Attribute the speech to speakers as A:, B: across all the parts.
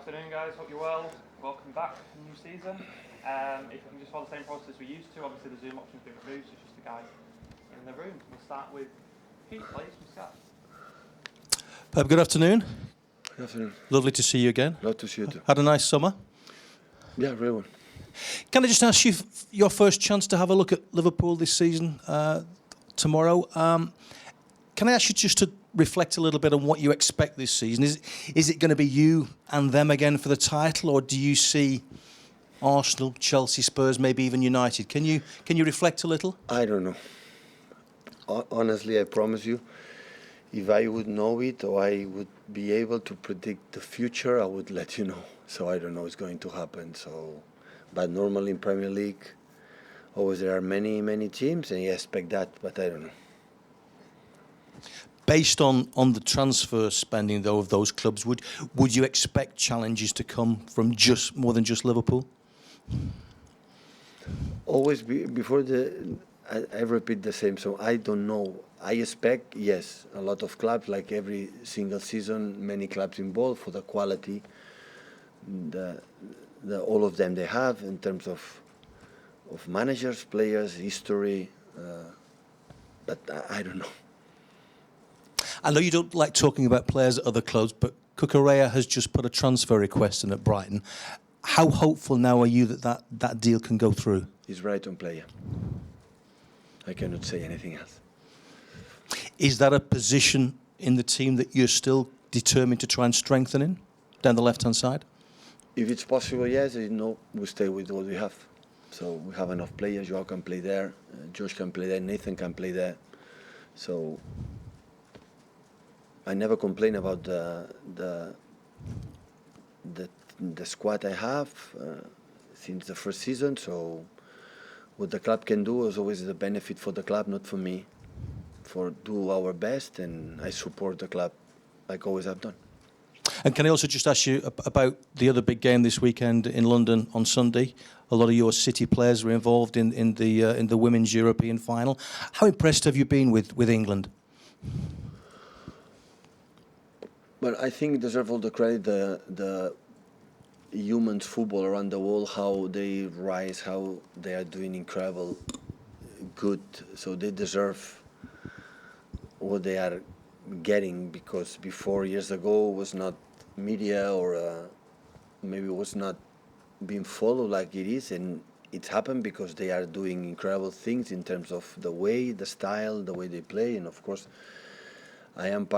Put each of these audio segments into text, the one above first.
A: afternoon, guys. Hope you're well. Welcome back to the new season. If you can just follow the same process we used to, obviously the Zoom option's been removed, so it's just the guys in the room. We'll start with Pete, please, from Scott.
B: Pep, good afternoon.
C: Good afternoon.
B: Lovely to see you again.
C: Love to see you too.
B: Had a nice summer?
C: Yeah, real one.
B: Can I just ask you your first chance to have a look at Liverpool this season tomorrow? Can I ask you just to reflect a little bit on what you expect this season? Is it going to be you and them again for the title, or do you see Arsenal, Chelsea, Spurs, maybe even United? Can you reflect a little?
C: I don't know. Honestly, I promise you, if I would know it or I would be able to predict the future, I would let you know. So I don't know what's going to happen. But normally in Premier League, always there are many teams, and you expect that, but I don't know.
B: Based on the transfer spending, though, of those clubs, would you expect challenges to come from just more than just Liverpool?
C: Always before I repeat the same. So I don't know. I expect, yes, a lot of clubs, like every single season, many clubs involved for the quality, all of them they have in terms of managers, players, history. But I don't know.
B: I know you don't like talking about players at other clubs, but Cucurella has just put a transfer request in at Brighton. How hopeful now are you that deal can go through?
C: He's Brighton player. I cannot say anything else.
B: Is that a position in the team that you're still determined to try and strengthen in, down the left-hand side?
C: If it's possible, yes. No, we stay with what we have. So we have enough players. Joao can play there. Josh can play there. Nathan can play there. So I never complain about the squad I have since the first season. So what the club can do is always the benefit for the club, not for me. For do our best, and I support the club like always I've done.
B: And can I also just ask you about the other big game this weekend in London on Sunday? A lot of your City players were involved in the Women's European final. How impressed have you been with England?
C: But I think deserve all the credit the humans football around the world, how they rise, how they are doing incredible good. So they deserve what they are getting, because before, years ago, was not media or maybe was not being followed like it is, and it's happened because they are doing incredible things in terms of the way, the style, the way they play. And of course I'm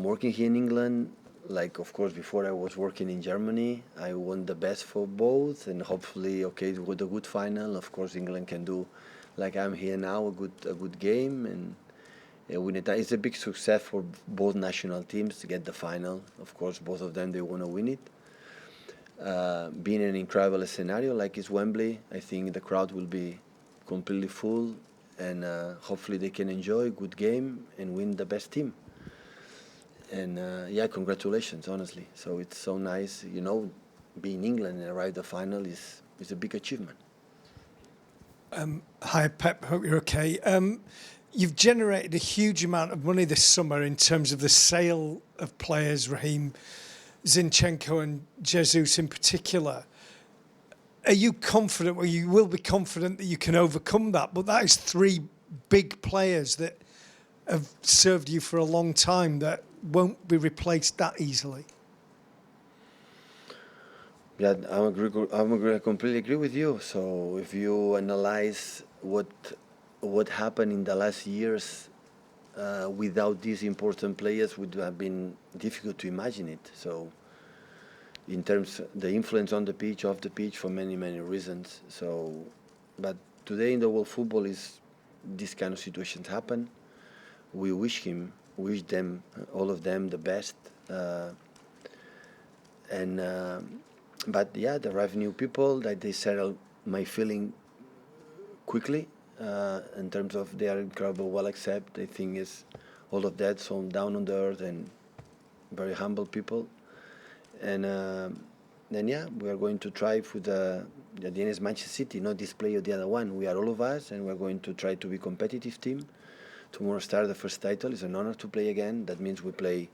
C: working here in England. Like, of course, before I was working in Germany, I want the best for both, and hopefully, with a good final, of course, England can do, like I'm here now, a good game and win it. It's a big success for both national teams to get the final. Of course, both of them, they want to win it. Being an incredible scenario like it's Wembley, I think the crowd will be completely full, and hopefully they can enjoy a good game and win the best team. And congratulations, honestly. So it's so nice, being England and arrive the final is a big achievement.
D: Hi, Pep. Hope you're okay. You've generated a huge amount of money this summer in terms of the sale of players, Raheem, Zinchenko and Jesus in particular. Are you confident, or you will be confident, that you can overcome that? But that is three big players that have served you for a long time that won't be replaced that easily.
C: Yeah, I completely agree with you. So if you analyze what happened in the last years without these important players, would have been difficult to imagine it. So in terms of the influence on the pitch, off the pitch, for many reasons. So, but today in the world football, is this kind of situations happen. We wish them, all of them, the best. But yeah, there are new people that they settle my feeling quickly in terms of they are incredible, well accepted. I think is all of that, so down on the earth and very humble people. And then we are going to try for the end is Manchester City, not this play or the other one. We are all of us, and we're going to try to be competitive team. Tomorrow start the first title. It's an honor to play again. That means we play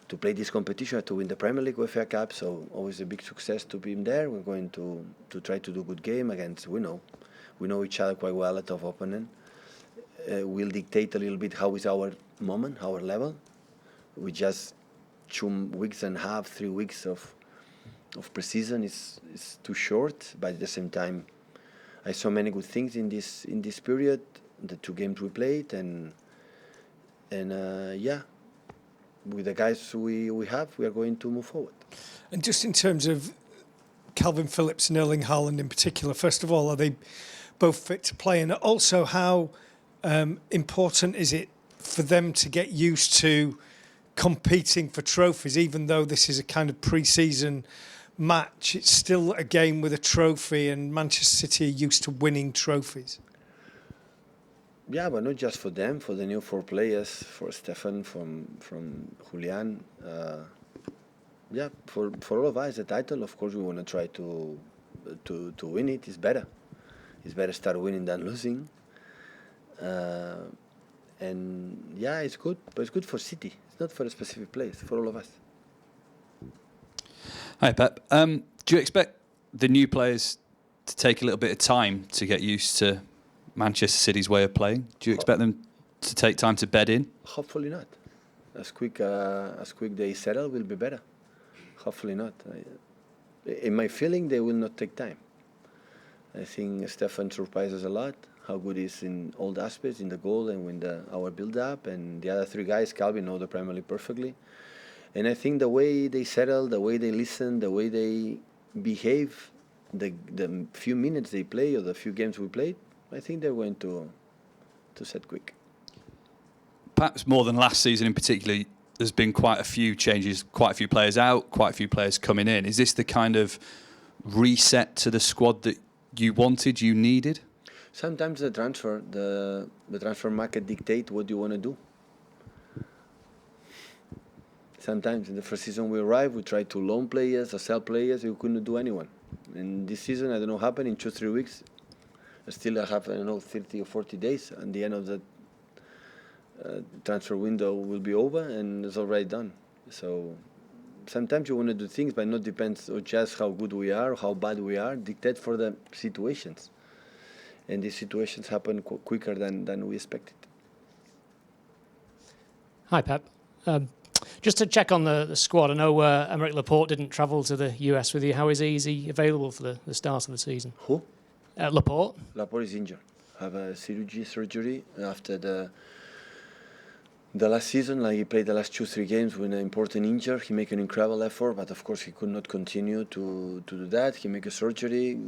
C: to play this competition, to win the Premier League, UEFA Cup. So always a big success to be there. We're going to try to do a good game against. We know each other quite well, a tough opponent. We'll dictate a little bit how is our moment, our level. We just 2 weeks and a half, 3 weeks of pre-season is too short, but at the same time, I saw many good things in this period. The 2 games we played, and yeah, with the guys we have, we are going to move forward.
D: And just in terms of Calvin Phillips and Erling Haaland in particular, first of all, are they both fit to play? And also, how important is it for them to get used to competing for trophies, even though this is a kind of pre-season match? It's still a game with a trophy, and Manchester City are used to winning trophies.
C: Yeah, but not just for them, for the new 4 players, for Stefan, from Julian. Yeah, for all of us, the title, of course, we want to try to win it. It's better. It's better start winning than losing. And yeah, it's good, but it's good for City. It's not for a specific place, for all of us.
E: Hi, Pep. Do you expect the new players to take a little bit of time to get used to Manchester City's way of playing? Do you expect them to take time to bed in?
C: Hopefully not. As quick they settle, will be better. Hopefully not. In my feeling, they will not take time. I think Stefan surprises a lot. How good he is in all the aspects, in the goal and in our build-up. And the other 3 guys, Calvin, know the Premier League perfectly. And I think the way they settle, the way they listen, the way they behave, the few minutes they play or the few games we played, I think they're going to set quick.
E: Perhaps more than last season in particular, there's been quite a few changes, quite a few players out, quite a few players coming in. Is this the kind of reset to the squad that you wanted, you needed?
C: Sometimes the transfer market dictate what you want to do. Sometimes in the first season we arrived, we tried to loan players or sell players, we couldn't do anyone. And this season, I don't know what happened, in 2-3 weeks, still I have, 30 or 40 days, and the end of the transfer window will be over, and it's already done. So sometimes you want to do things, but not depends on just how good we are, or how bad we are, dictate for the situations. And these situations happen quicker than we expected.
F: Hi, Pep. Just to check on the squad, I know Aymeric Laporte didn't travel to the US with you. How is he? Is he available for the start of the season?
C: Who?
F: Laporte.
C: Laporte is injured. Have a surgery after the last season. Like he played the last 2-3 games with an important injury. He made an incredible effort, but of course he could not continue to do that. He made a surgery.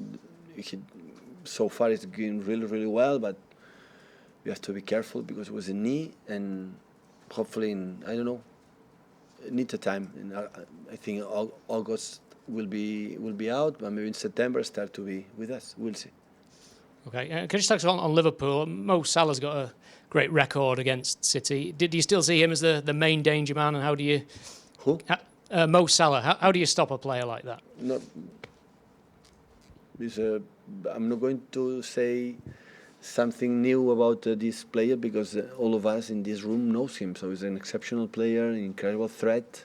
C: So far it's going really, really well, but we have to be careful because it was a knee, and hopefully it needs a time. And I think August will be out, but maybe in September start to be with us. We'll see.
F: Okay, can you just touch on Liverpool? Mo Salah's got a great record against City. Do you still see him as the main danger man, and how do you...
C: Who?
F: Mo Salah. How do you stop a player like that?
C: No, I'm not going to say something new about this player because all of us in this room knows him. So he's an exceptional player, an incredible threat,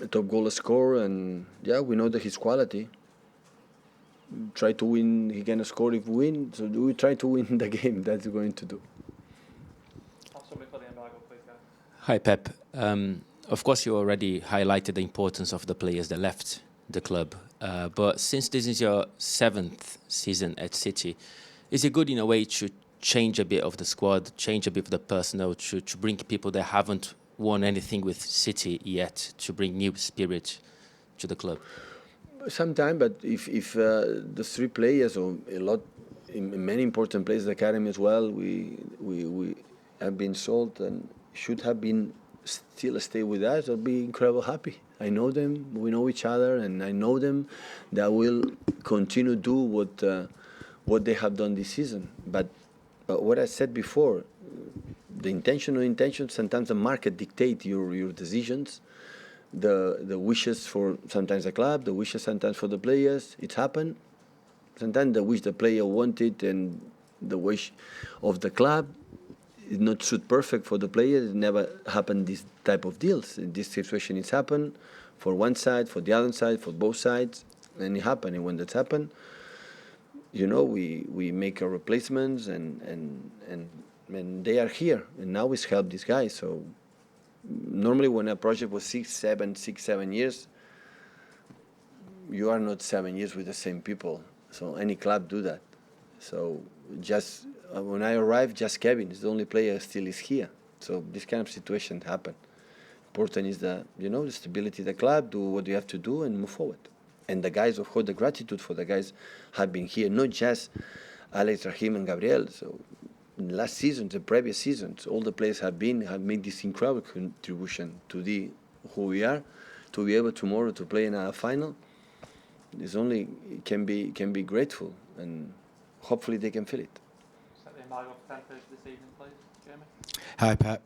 C: a top goal scorer, and yeah, we know that his quality. Try to win, he can score if we win, so we try to win the game. That's going to do.
G: Hi, Pep. Of course, you already highlighted the importance of the players that left the club. But since this is your 7th season at City, is it good in a way to change a bit of the squad, change a bit of the personnel, to bring people that haven't won anything with City yet, to bring new spirit to the club?
C: Sometimes, but if the 3 players or a lot, many important players, the academy as well, we have been sold and should have been still stay with us, I'll be incredibly happy. I know them, we know each other, and I know them that will continue to do what they have done this season. But what I said before, the intention or intention, sometimes the market dictate your decisions, the wishes for sometimes the club, the wishes sometimes for the players. It's happened. Sometimes the wish the player wanted and the wish of the club It's not suit perfect for the players. It never happened this type of deals. This situation is happened for one side, for the other side, for both sides, and it happened. And when that's happened, we make our replacements, and they are here, and now it's helped these guys. So normally when a project was 6-7 years, you are not 7 years with the same people. So any club do that. So just when I arrived, just Kevin is the only player still is here. So this kind of situation happen. Important is the stability of the club, do what you have to do, and move forward. And the guys, of course, the gratitude for the guys have been here, not just Alex, Raheem, and Gabriel. So last season, the previous seasons, all the players have made this incredible contribution to who we are, to be able tomorrow to play in a final. It's only can be grateful, and hopefully they can feel it.
A: Set the embargo for 10:30 this evening, please, Jamie.
H: Hi, Pep.